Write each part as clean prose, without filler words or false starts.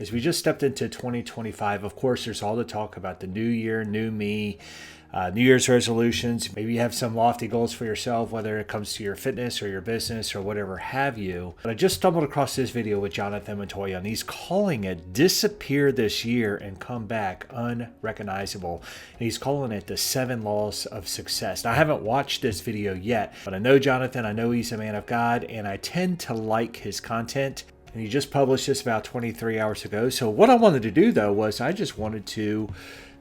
As we just stepped into 2025, of course, there's all the talk about the new year, new me, New Year's resolutions. Maybe you have some lofty goals for yourself, whether it comes to your fitness or your business or whatever have you. But I just stumbled across this video with Jonathan Montoya, and he's calling it disappear this year and come back unrecognizable. And he's calling it the 7 laws of success. Now, I haven't watched this video yet, but I know Jonathan, I know he's a man of God, and I tend to like his content. And he just published this about 23 hours ago. So what I wanted to do, though, was I just wanted to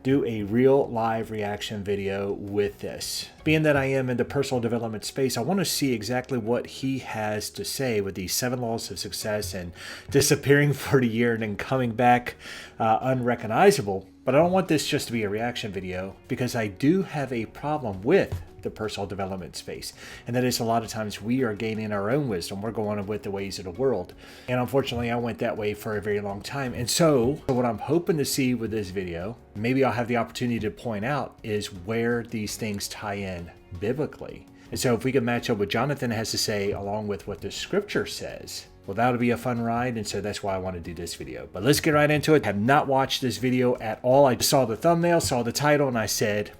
do a real live reaction video with this. Being that I am in the personal development space, I want to see exactly what he has to say with these 7 laws of success and disappearing for the year and then coming back unrecognizable. But I don't want this just to be a reaction video, because I do have a problem with the personal development space. And that is, a lot of times we are gaining our own wisdom. We're going with the ways of the world. And unfortunately, I went that way for a very long time. And so what I'm hoping to see with this video, maybe I'll have the opportunity to point out, is where these things tie in biblically. And so if we can match up what Jonathan has to say along with what the scripture says, well, that'll be a fun ride, and so that's why I want to do this video. But let's get right into it. I have not watched this video at all. I just saw the thumbnail, saw the title, and I said,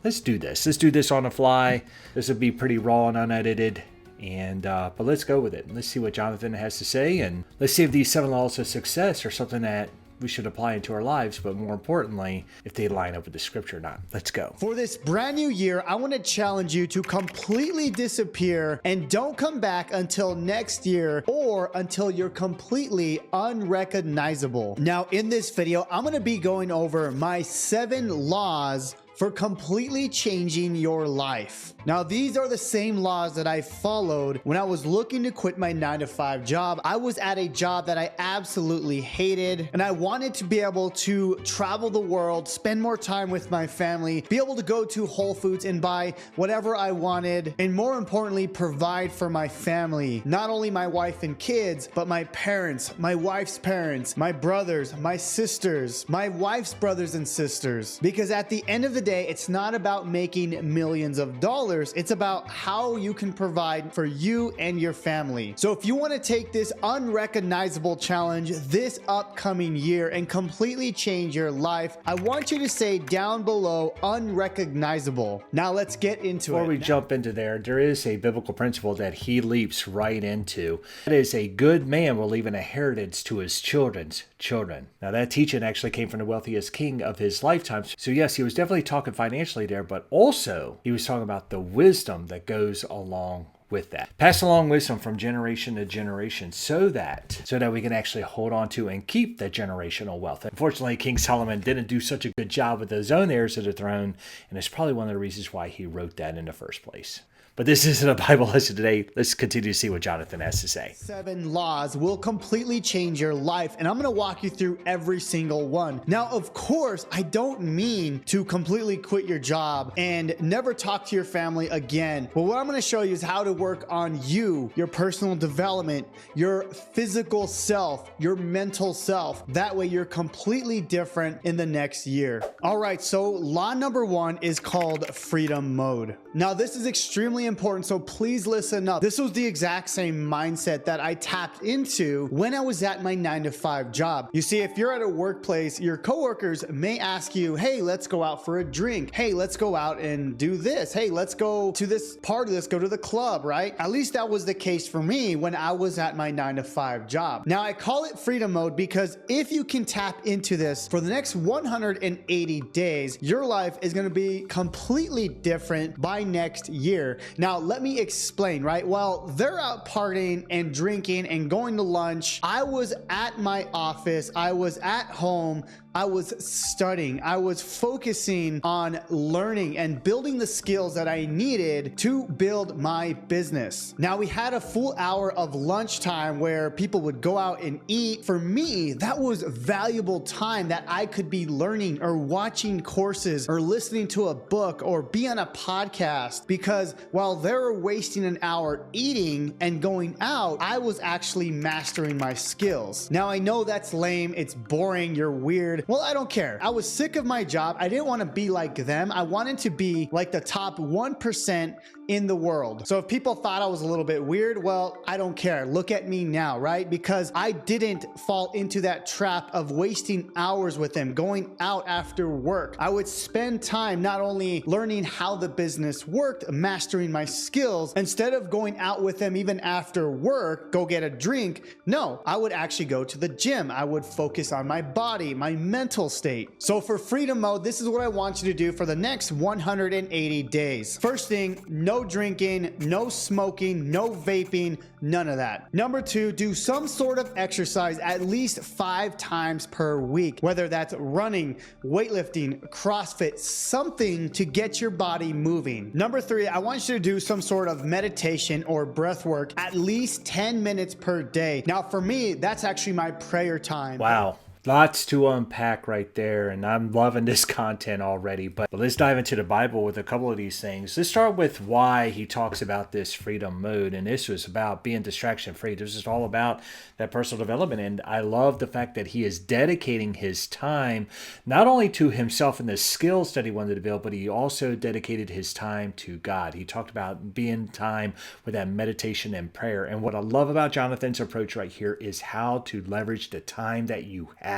let's do this. Let's do this on the fly. This will be pretty raw and unedited. And but let's go with it. Let's see what Jonathan has to say, and let's see if these 7 laws of success are something that we should apply into our lives, but more importantly, if they line up with the scripture or not. Let's go. For this brand new year, I want to challenge you to completely disappear and don't come back until next year, or until you're completely unrecognizable. Now, in this video, I'm going to be going over my 7 laws for completely changing your life. Now, these are the same laws that I followed when I was looking to quit my 9-to-5 job. I was at a job that I absolutely hated, and I wanted to be able to travel the world, spend more time with my family, be able to go to Whole Foods and buy whatever I wanted, and more importantly, provide for my family. Not only my wife and kids, but my parents, my wife's parents, my brothers, my sisters, my wife's brothers and sisters. Because at the end of the day, it's not about making millions of dollars. It's about how you can provide for you and your family. So if you want to take this unrecognizable challenge this upcoming year and completely change your life, I want you to say down below, unrecognizable. Now let's get into it. Before we jump into there is a biblical principle that he leaps right into. That is, a good man will leave an inheritance to his children's children. Now, that teaching actually came from the wealthiest king of his lifetime. So yes, he was definitely talking financially there, but also he was talking about the wisdom that goes along with that. Pass along wisdom from generation to generation so that we can actually hold on to and keep that generational wealth. Unfortunately, King Solomon didn't do such a good job with his own heirs to the throne, and it's probably one of the reasons why he wrote that in the first place. But this isn't a Bible lesson today. Let's continue to see what Jonathan has to say. 7 laws will completely change your life, and I'm going to walk you through every single one. Now, of course, I don't mean to completely quit your job and never talk to your family again. But what I'm going to show you is how to work on you, your personal development, your physical self, your mental self. That way you're completely different in the next year. All right, so law number 1 is called freedom mode. Now, this is extremely important, so please listen up. This was the exact same mindset that I tapped into when I was at my 9-to-5 job. You see, if you're at a workplace, your coworkers may ask you, hey, let's go out for a drink. Hey, let's go out and do this. Hey, let's go to this party. Let's go to the club, right? At least that was the case for me when I was at my 9-to-5 job. Now, I call it freedom mode because if you can tap into this for the next 180 days, your life is going to be completely different by next year. Now, let me explain, right? While they're out partying and drinking and going to lunch, I was at my office, I was at home, I was studying, I was focusing on learning and building the skills that I needed to build my business. Now, we had a full hour of lunchtime where people would go out and eat. For me, that was valuable time that I could be learning or watching courses or listening to a book or be on a podcast, because while they were wasting an hour eating and going out, I was actually mastering my skills. Now, I know that's lame, it's boring, you're weird, good. Well, I don't care. I was sick of my job. I didn't want to be like them. I wanted to be like the top 1% in the world. So if people thought I was a little bit weird, well, I don't care. Look at me now, right? Because I didn't fall into that trap of wasting hours with them, going out after work. I would spend time not only learning how the business worked, mastering my skills, instead of going out with them even after work, go get a drink. No, I would actually go to the gym. I would focus on my body, my mental state. So for freedom mode, this is what I want you to do for the next 180 days. First thing, no drinking, no smoking, no vaping, none of that. Number 2, do some sort of exercise at least 5 times per week, whether that's running, weightlifting, CrossFit, something to get your body moving. Number 3, I want you to do some sort of meditation or breath work at least 10 minutes per day. Now for me, that's actually my prayer time. Wow. Lots to unpack right there, and I'm loving this content already. But let's dive into the Bible with a couple of these things. Let's start with why he talks about this freedom mode, and this was about being distraction free. This is all about that personal development, and I love the fact that he is dedicating his time not only to himself and the skills that he wanted to build, but he also dedicated his time to God. He talked about being time with that meditation and prayer. And what I love about Jonathan's approach right here is how to leverage the time that you have.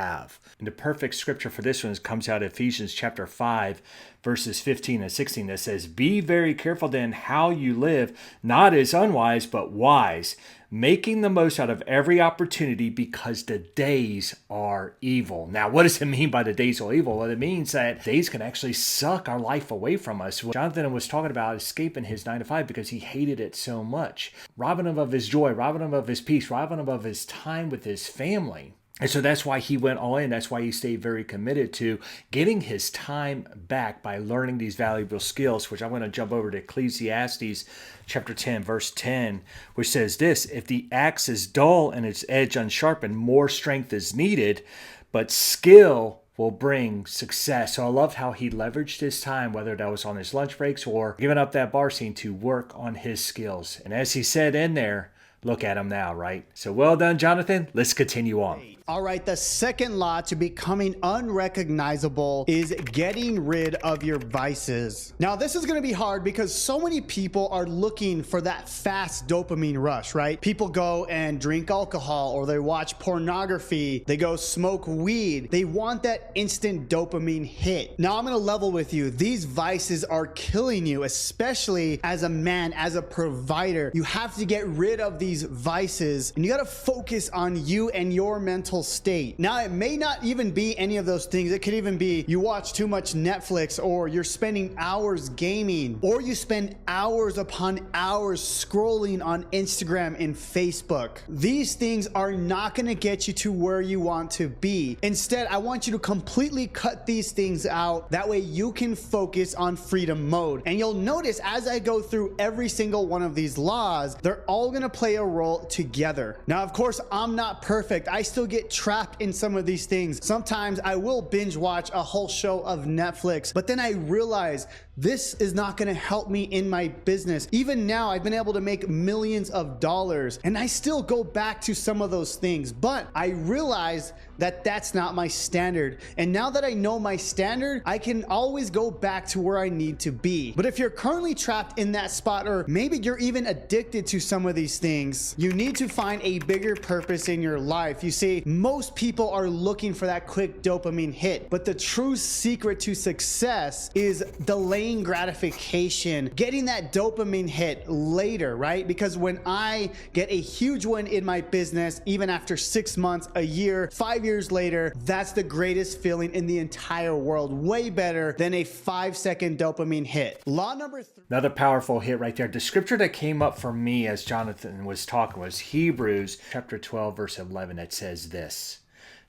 And the perfect scripture for this one comes out of Ephesians chapter 5, verses 15 and 16 that says, "Be very careful then how you live, not as unwise, but wise, making the most out of every opportunity because the days are evil." Now, what does it mean by the days are evil? Well, it means that days can actually suck our life away from us. Jonathan was talking about escaping his 9 to 5 because he hated it so much, robbing him of his joy, robbing him of his peace, robbing him of his time with his family. And so that's why he went all in. That's why he stayed very committed to getting his time back by learning these valuable skills, which I'm going to jump over to Ecclesiastes chapter 10, verse 10, which says this: "If the axe is dull and its edge unsharpened, more strength is needed, but skill will bring success." So I loved how he leveraged his time, whether that was on his lunch breaks or giving up that bar scene, to work on his skills. And as he said in there, look at him now, right? So well done, Jonathan. Let's continue on. All right, the second law to becoming unrecognizable is getting rid of your vices. Now, this is going to be hard because so many people are looking for that fast dopamine rush, right? People go and drink alcohol, or they watch pornography, they go smoke weed. They want that instant dopamine hit. Now, I'm going to level with you. These vices are killing you, especially as a man, as a provider. You have to get rid of these vices, and you got to focus on you and your mental state. Now, it may not even be any of those things. It could even be you watch too much Netflix, or you're spending hours gaming, or you spend hours upon hours scrolling on Instagram and Facebook. These things are not going to get you to where you want to be. Instead, I want you to completely cut these things out. That way you can focus on freedom mode. And you'll notice as I go through every single one of these laws, they're all going to play a role together. Now, of course, I'm not perfect. I still get trapped in some of these things. Sometimes I will binge watch a whole show of Netflix, but then I realize this is not going to help me in my business. Even now, I've been able to make millions of dollars, and I still go back to some of those things, but I realize that that's not my standard. And now that I know my standard, I can always go back to where I need to be. But if you're currently trapped in that spot, or maybe you're even addicted to some of these things, you need to find a bigger purpose in your life. You see, most people are looking for that quick dopamine hit, but the true secret to success is delaying gratification, getting that dopamine hit later, right? Because when I get a huge win in my business, even after 6 months, a year, 5 years later, that's the greatest feeling in the entire world. Way better than a 5-second dopamine hit. Law number 3. Another powerful hit right there. The scripture that came up for me as Jonathan was talking was Hebrews chapter 12, verse 11. That says this: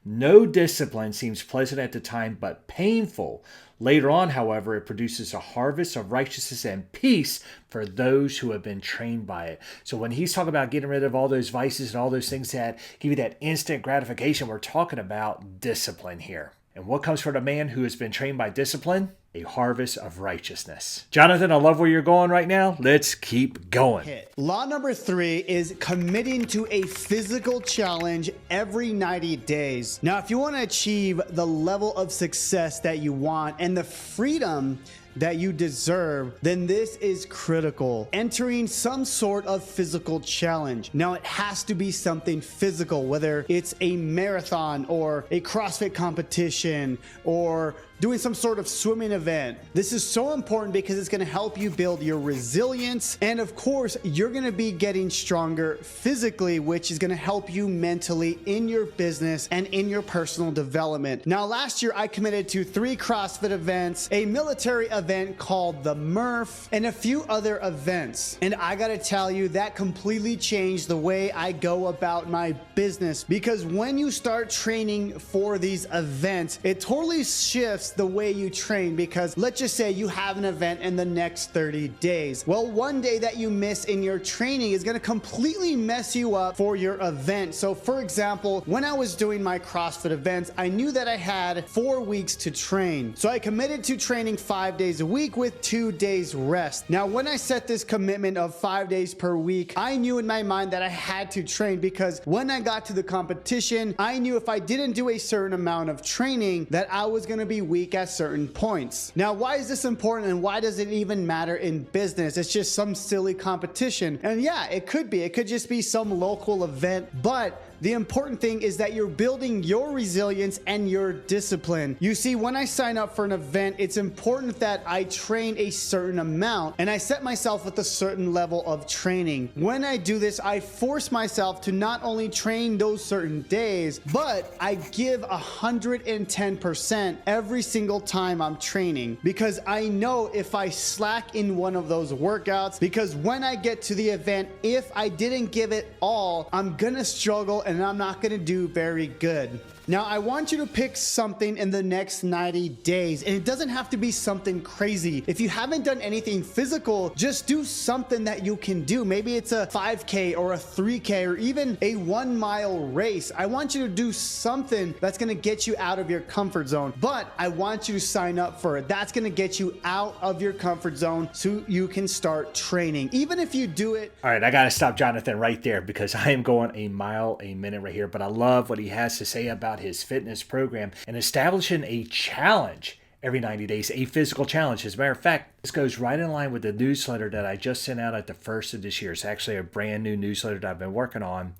"No discipline seems pleasant at the time, but painful. Later on, however, it produces a harvest of righteousness and peace for those who have been trained by it." So when he's talking about getting rid of all those vices and all those things that give you that instant gratification, we're talking about discipline here. And what comes from a man who has been trained by discipline? a harvest of righteousness. Jonathan, I love where you're going right now. Let's keep going. Law number 3 is committing to a physical challenge every 90 days. Now, if you want to achieve the level of success that you want and the freedom that you deserve, then this is critical. Entering some sort of physical challenge. Now, it has to be something physical, whether it's a marathon or a CrossFit competition or doing some sort of swimming event. This is so important because it's going to help you build your resilience. And of course, you're going to be getting stronger physically, which is going to help you mentally in your business and in your personal development. Now, last year, I committed to 3 CrossFit events, a military event called the Murph, and a few other events. And I got to tell you, that completely changed the way I go about my business, because when you start training for these events, it totally shifts the way you train. Because let's just say you have an event in the next 30 days. Well, one day that you miss in your training is going to completely mess you up for your event. So for example, when I was doing my CrossFit events, I knew that I had 4 weeks to train. So I committed to training 5 days a week with 2 days rest. Now, when I set this commitment of 5 days per week, I knew in my mind that I had to train, because when I got to the competition, I knew if I didn't do a certain amount of training that I was going to be weak at certain points. Now, why is this important and why does it even matter in business? It's just some silly competition. And yeah, it could be. It could just be some local event, but the important thing is that you're building your resilience and your discipline. You see, when I sign up for an event, it's important that I train a certain amount and I set myself with a certain level of training. When I do this, I force myself to not only train those certain days, but I give 110% every single time I'm training, because I know if I slack in one of those workouts, because when I get to the event, if I didn't give it all, I'm gonna struggle and I'm not gonna do very good. Now, I want you to pick something in the next 90 days, and it doesn't have to be something crazy. If you haven't done anything physical, just do something that you can do. Maybe it's a 5K or a 3K or even a 1 mile race. I want you to do something that's gonna get you out of your comfort zone, but I want you to sign up for it. That's gonna get you out of your comfort zone so you can start training. Even if you do it. All right, I gotta stop Jonathan right there, because I am going a mile a minute right here, but I love what he has to say about his fitness program and establishing a challenge every 90 days, a physical challenge. As a matter of fact, this goes right in line with the newsletter that I just sent out at the first of this year. It's actually a brand new newsletter that I've been working on.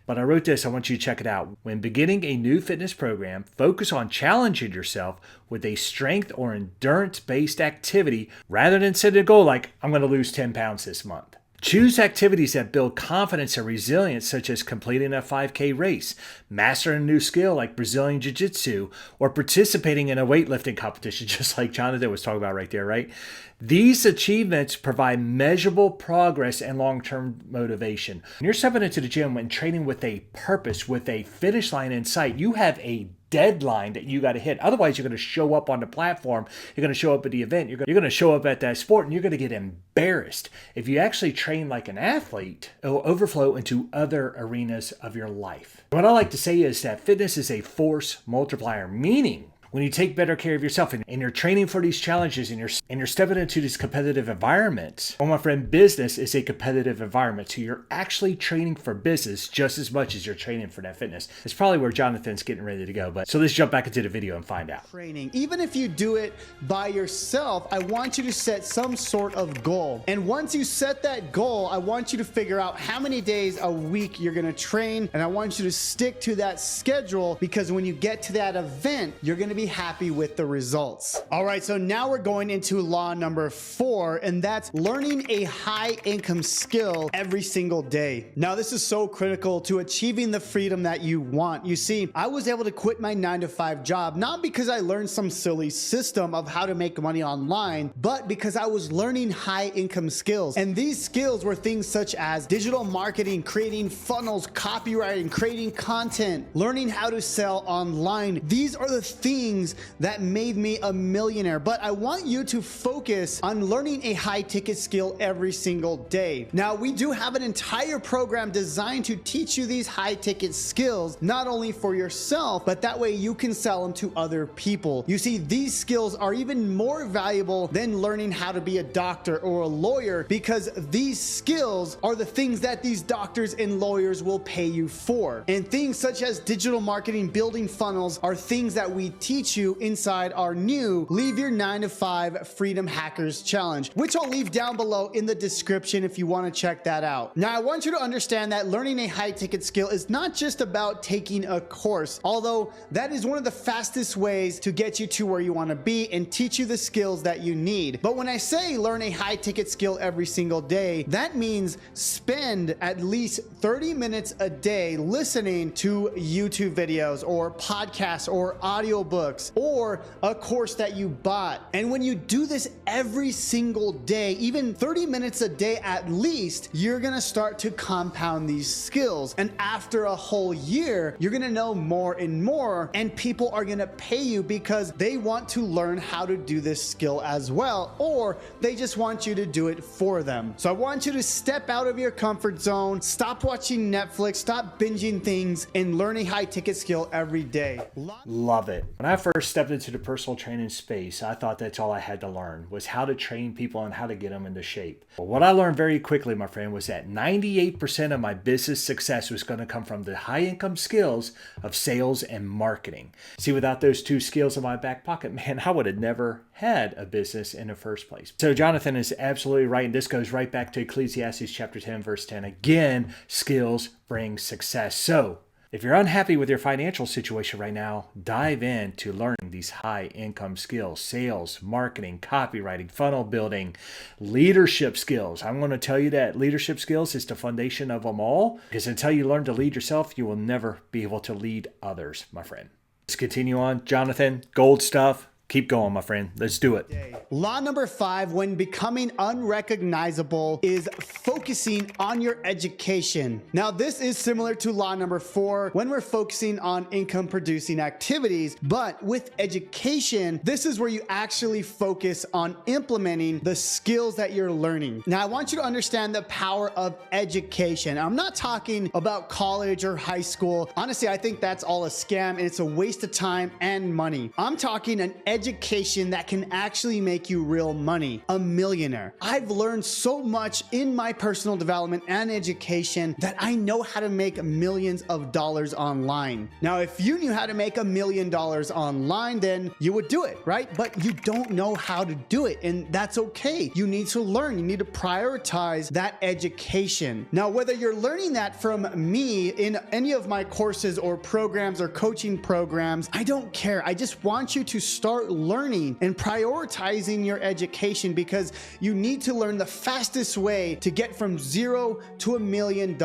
But I wrote this, I want you to check it out. When beginning a new fitness program, focus on challenging yourself with a strength or endurance-based activity rather than setting a goal like, I'm going to lose 10 pounds this month. Choose activities that build confidence and resilience, such as completing a 5K race, mastering a new skill like Brazilian Jiu-Jitsu, or participating in a weightlifting competition, just like Jonathan was talking about right there, right? These achievements provide measurable progress and long-term motivation. When you're stepping into the gym and training with a purpose, with a finish line in sight, you have a deadline that you got to hit. Otherwise, you're going to show up on the platform, you're going to show up at the event, you're going to show up at that sport, and you're going to get embarrassed. If you actually train like an athlete, it will overflow into other arenas of your life. What I like to say is that fitness is a force multiplier, meaning when you take better care of yourself and you're training for these challenges and you're stepping into this competitive environment. Well, my friend, business is a competitive environment. So you're actually training for business just as much as you're training for that fitness. It's probably where Jonathan's getting ready to go. But so let's jump back into the video and find out. Training. Even if you do it by yourself, I want you to set some sort of goal. And once you set that goal, I want you to figure out how many days a week you're going to train. And I want you to stick to that schedule, because when you get to that event, you're going to be happy with the results. All right, so now we're going into law number 4, and that's learning a high income skill every single day. Now, this is so critical to achieving the freedom that you want. You see, I was able to quit my 9-to-5 job, not because I learned some silly system of how to make money online, but because I was learning high income skills. And these skills were things such as digital marketing, creating funnels, copywriting, creating content, learning how to sell online. These are the things things that made me a millionaire, but I want you to focus on learning a high ticket skill every single day. Now, we do have an entire program designed to teach you these high ticket skills, not only for yourself, but that way you can sell them to other people. You see, these skills are even more valuable than learning how to be a doctor or a lawyer, because these skills are the things that these doctors and lawyers will pay you for. And things such as digital marketing, building funnels are things that we teach you inside our new Leave Your 9 to 5 Freedom Hackers Challenge, which I'll leave down below in the description if you want to check that out. Now, I want you to understand that learning a high ticket skill is not just about taking a course, although that is one of the fastest ways to get you to where you want to be and teach you the skills that you need. But when I say learn a high ticket skill every single day, that means spend at least 30 minutes a day listening to YouTube videos or podcasts or audiobooks or a course that you bought. And when you do this every single day, even 30 minutes a day at least, you're gonna start to compound these skills. And after a whole year, you're gonna know more and more, and people are gonna pay you because they want to learn how to do this skill as well, or they just want you to do it for them. So I want you to step out of your comfort zone, stop watching Netflix, stop binging things, and learn a high ticket skill every day. Love it. When I first stepped into the personal training space, I thought that's all I had to learn was how to train people and how to get them into shape. But what I learned very quickly, my friend, was that 98% of my business success was going to come from the high income skills of sales and marketing. See, without those two skills in my back pocket, man, I would have never had a business in the first place. So Jonathan is absolutely right. And this goes right back to Ecclesiastes chapter 10, verse 10. Again, skills bring success. So if you're unhappy with your financial situation right now, dive into learning these high income skills: sales, marketing, copywriting, funnel building, leadership skills. I'm going to tell you that leadership skills is the foundation of them all, because until you learn to lead yourself, you will never be able to lead others, my friend. Let's continue on. Jonathan, gold stuff. Keep going, my friend. Let's do it. Law number 5, when becoming unrecognizable, is focusing on your education. Now, this is similar to law number 4 when we're focusing on income producing activities, but with education, this is where you actually focus on implementing the skills that you're learning. Now, I want you to understand the power of education. I'm not talking about college or high school. Honestly, I think that's all a scam and it's a waste of time and money. I'm talking an education that can actually make you real money, a millionaire. I've learned so much in my personal development and education that I know how to make millions of dollars online. Now, if you knew how to make $1 million online, then you would do it, right? But you don't know how to do it, and that's okay. You need to learn. You need to prioritize that education. Now, whether you're learning that from me in any of my courses or programs or coaching programs, I don't care. I just want you to start learning and prioritizing your education, because you need to learn the fastest way to get from 0 to $1 million.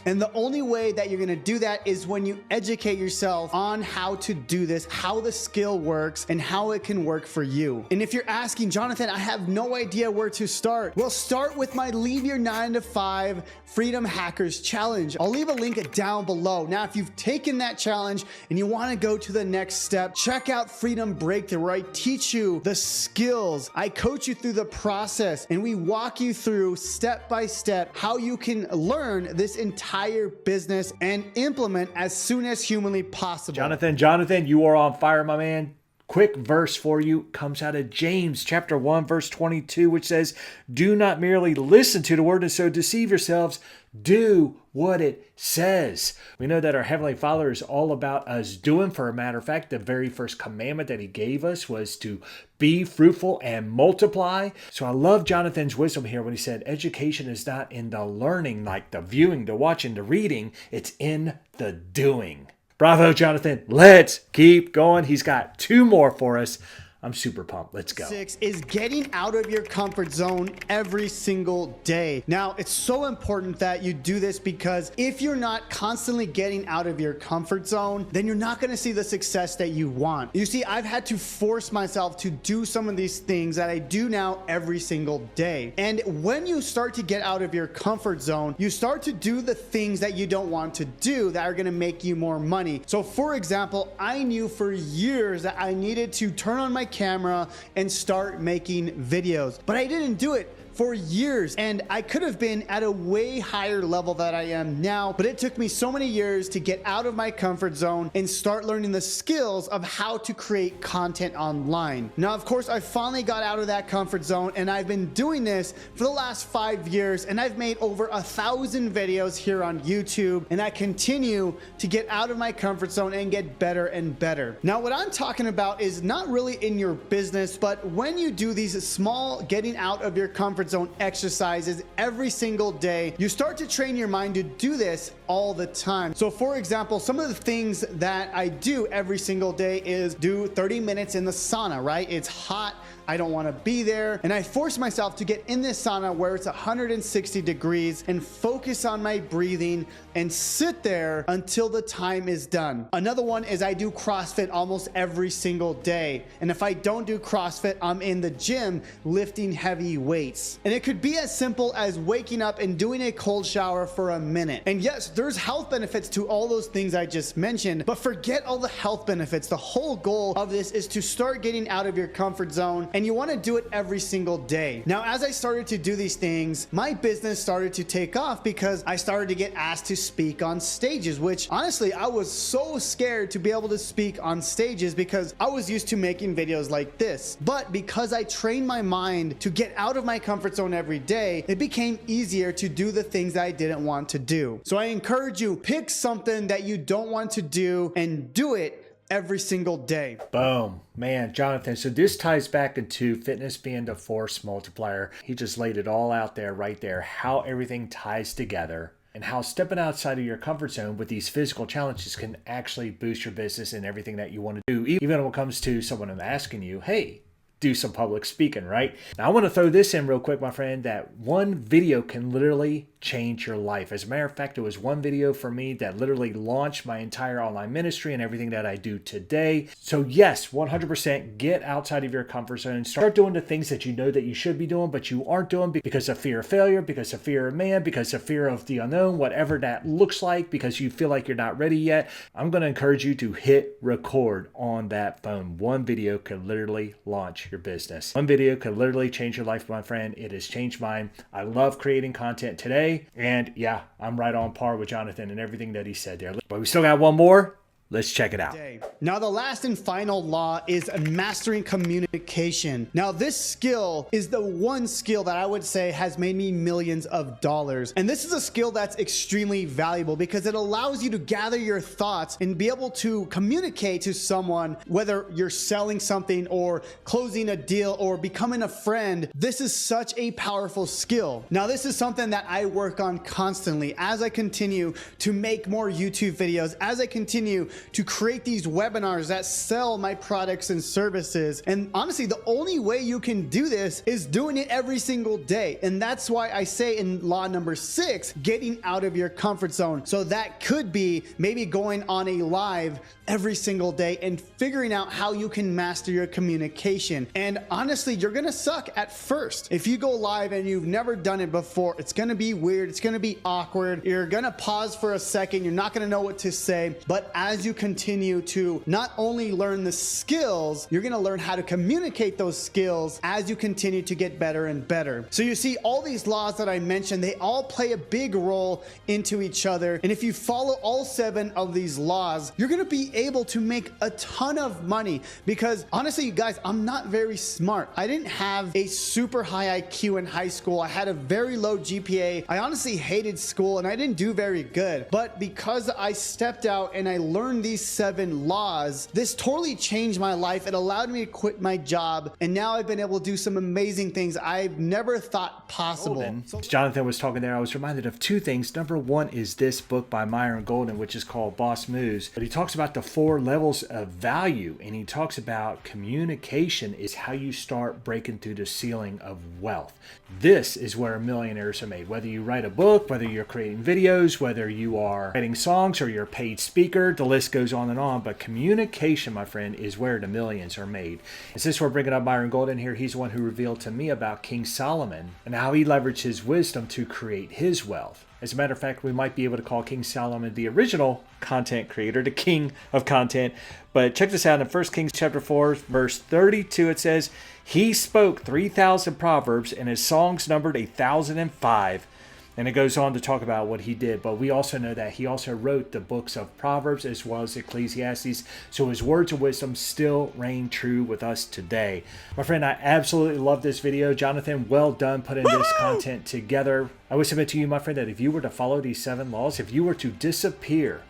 And the only way that you're going to do that is when you educate yourself on how to do this, how the skill works, and how it can work for you. And if you're asking, Jonathan, I have no idea where to start. Well, start with my Leave Your 9 to 5 Freedom Hackers Challenge. I'll leave a link down below. Now, if you've taken that challenge and you want to go to the next step, check out Freedom Breakthrough, where I teach you the skills. I coach you through the process, and we walk you through step by step how you can learn this entire business and implement as soon as humanly possible. Jonathan, you are on fire, my man. Quick verse for you comes out of James chapter 1, verse 22, which says, "Do not merely listen to the word and so deceive yourselves. Do what it says." We know that our Heavenly Father is all about us doing. For a matter of fact, the very first commandment that he gave us was to be fruitful and multiply. So I love Jonathan's wisdom here when he said education is not in the learning, like the viewing, the watching, the reading. It's in the doing. Bravo, Jonathan. Let's keep going. He's got 2 more for us. I'm super pumped. Let's go. 6 is getting out of your comfort zone every single day. Now, it's so important that you do this because if you're not constantly getting out of your comfort zone, then you're not going to see the success that you want. You see, I've had to force myself to do some of these things that I do now every single day. And when you start to get out of your comfort zone, you start to do the things that you don't want to do that are going to make you more money. So for example, I knew for years that I needed to turn on my camera and start making videos, but I didn't do it for years, and I could have been at a way higher level that I am now, but it took me so many years to get out of my comfort zone and start learning the skills of how to create content online. Now, of course, I finally got out of that comfort zone, and I've been doing this for the last 5 years, and I've made over 1,000 videos here on YouTube, and I continue to get out of my comfort zone and get better and better. Now, what I'm talking about is not really in your business, but when you do these small getting out of your comfort zone exercises every single day, you start to train your mind to do this all the time. So for example, some of the things that I do every single day is do 30 minutes in the sauna, right? It's hot, I don't want to be there, and I force myself to get in this sauna where it's 160 degrees and focus on my breathing and sit there until the time is done. Another one is I do CrossFit almost every single day, and if I don't do CrossFit, I'm in the gym lifting heavy weights. And it could be as simple as waking up and doing a cold shower for a minute. And yes, there's health benefits to all those things I just mentioned, but forget all the health benefits. The whole goal of this is to start getting out of your comfort zone, and you want to do it every single day. Now, as I started to do these things, my business started to take off because I started to get asked to speak on stages, which honestly, I was so scared to be able to speak on stages because I was used to making videos like this. But because I trained my mind to get out of my comfort zone every day, it became easier to do the things that I didn't want to do. So I encourage you, pick something that you don't want to do and do it every single day. Boom. Man, Jonathan, so this ties back into fitness being the force multiplier. He just laid it all out there right there, how everything ties together and how stepping outside of your comfort zone with these physical challenges can actually boost your business and everything that you want to do, even when it comes to someone asking you, hey, do some public speaking, right? Now, I want to throw this in real quick, my friend, that one video can literally change your life. As a matter of fact, it was one video for me that literally launched my entire online ministry and everything that I do today. So yes, 100% get outside of your comfort zone. Start doing the things that you know that you should be doing, but you aren't doing because of fear of failure, because of fear of man, because of fear of the unknown, whatever that looks like, because you feel like you're not ready yet. I'm going to encourage you to hit record on that phone. One video could literally launch your business. One video could literally change your life, my friend. It has changed mine. I love creating content today. And yeah, I'm right on par with Jonathan and everything that he said there. But we still got one more. Let's check it out. Now, the last and final law is mastering communication. Now, this skill is the one skill that I would say has made me millions of dollars. And this is a skill that's extremely valuable because it allows you to gather your thoughts and be able to communicate to someone, whether you're selling something or closing a deal or becoming a friend. This is such a powerful skill. Now, this is something that I work on constantly as I continue to make more YouTube videos, as I continue to create these webinars that sell my products and services. And honestly, the only way you can do this is doing it every single day. And that's why I say in law number 6, getting out of your comfort zone. So that could be maybe going on a live every single day and figuring out how you can master your communication. And honestly, you're gonna suck at first. If you go live and you've never done it before, it's gonna be weird, it's gonna be awkward, you're gonna pause for a second, you're not gonna know what to say. But as you continue to not only learn the skills, you're gonna learn how to communicate those skills as you continue to get better and better. So you see, all these laws that I mentioned, they all play a big role into each other. And if you follow all 7 of these laws, you're gonna be able to make a ton of money. Because honestly, you guys, I'm not very smart. I didn't have a super high IQ in high school. I had a very low GPA. I honestly hated school and I didn't do very good. But because I stepped out and I learned learned these 7 laws, this totally changed my life. It allowed me to quit my job, and now I've been able to do some amazing things I've never thought possible. As Jonathan was talking there, I was reminded of 2 things. Number 1 is this book by Myron Golden, which is called Boss Moves. But he talks about the 4 levels of value, and he talks about communication is how you start breaking through the ceiling of wealth. This is where millionaires are made. Whether you write a book, whether you're creating videos, whether you are writing songs or you're a paid speaker, the list goes on and on. But communication, my friend, is where the millions are made. And since we're bringing up Myron Golden here, he's the one who revealed to me about King Solomon and how he leveraged his wisdom to create his wealth. As a matter of fact, we might be able to call King Solomon the original content creator, the king of content. But check this out. In 1 Kings chapter 4, verse 32, it says, he spoke 3,000 proverbs, and his songs numbered 1,005. And it goes on to talk about what he did. But we also know that he also wrote the books of Proverbs as well as Ecclesiastes. So his words of wisdom still reign true with us today. My friend, I absolutely love this video. Jonathan, well done putting this content together. I would submit to you, my friend, that if you were to follow these 7 laws, if you were to disappear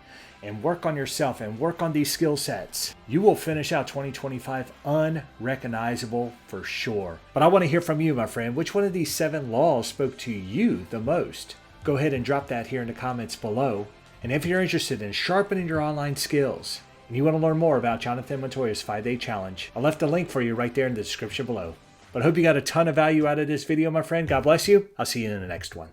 and work on yourself and work on these skill sets, you will finish out 2025 unrecognizable for sure. But I want to hear from you, my friend. Which one of these 7 laws spoke to you the most? Go ahead and drop that here in the comments below. And if you're interested in sharpening your online skills and you want to learn more about Jonathan Montoya's 5-day challenge, I left a link for you right there in the description below. But I hope you got a ton of value out of this video, my friend. God bless you. I'll see you in the next one.